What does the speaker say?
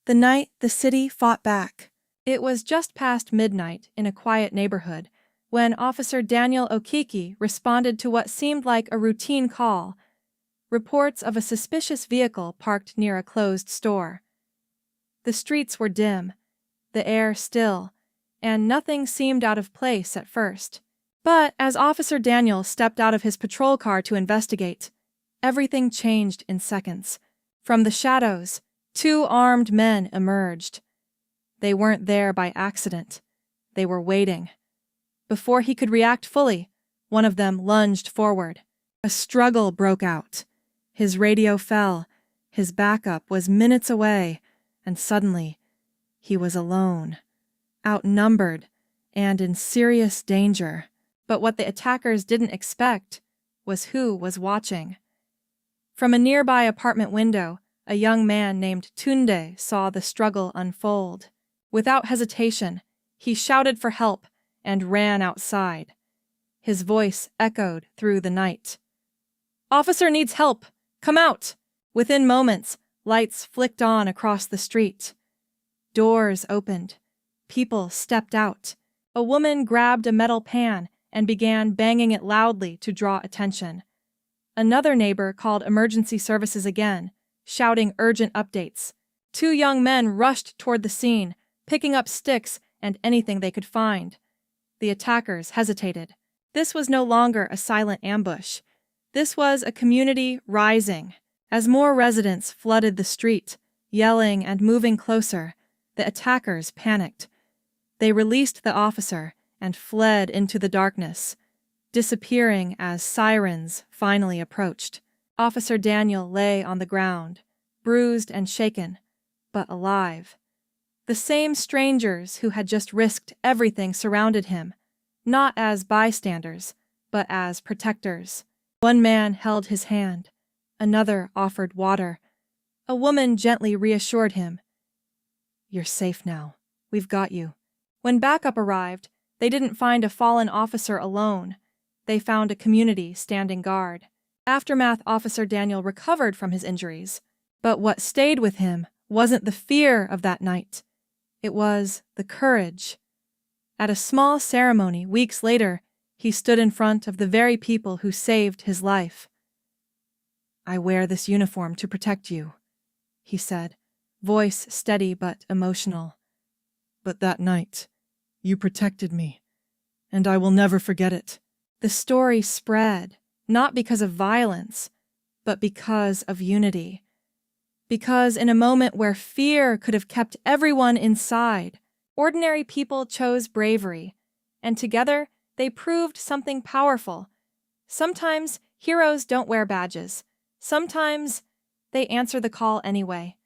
The night the city fought back. It was just past midnight in a quiet neighborhood when Officer Daniel Okeke responded to what seemed like a routine call: reports of a suspicious vehicle parked near a closed store. The streets were dim, the air still, and nothing seemed out of place at first. But as Officer Daniel stepped out of his patrol car to investigate, everything changed in seconds. From the shadows, two armed men emerged. They weren't there by accident. They were waiting. Before he could react fully, one of them lunged forward. A struggle broke out. His radio fell. His backup was minutes away, and suddenly, he was alone, outnumbered, and in serious danger. But what the attackers didn't expect was who was watching. From a nearby apartment window, a young man named Tunde saw the struggle unfold. Without hesitation, he shouted for help and ran outside. His voice echoed through the night. "Officer needs help! Come out!" Within moments, lights flicked on across the street. Doors opened. People stepped out. A woman grabbed a metal pan and began banging it loudly to draw attention. Another neighbor called emergency services again, shouting urgent updates. Two young men rushed toward the scene, picking up sticks and anything they could find. The attackers hesitated. This was no longer a silent ambush. This was a community rising. As more residents flooded the street, yelling and moving closer, the attackers panicked. They released the officer and fled into the darkness, disappearing as sirens finally approached. Officer Daniel lay on the ground, bruised and shaken, but alive. The same strangers who had just risked everything surrounded him, not as bystanders, but as protectors. One man held his hand. Another offered water. A woman gently reassured him. "You're safe now. We've got you." When backup arrived, they didn't find a fallen officer alone. They found a community standing guard. Aftermath Officer Daniel recovered from his injuries, but what stayed with him wasn't the fear of that night. It was the courage. At a small ceremony weeks later, he stood in front of the very people who saved his life. "I wear this uniform to protect you," he said, voice steady but emotional. "But that night, you protected me, and I will never forget it." The story spread, not because of violence, but because of unity. Because in a moment where fear could have kept everyone inside, ordinary people chose bravery, and together they proved something powerful. Sometimes heroes don't wear badges. Sometimes they answer the call anyway.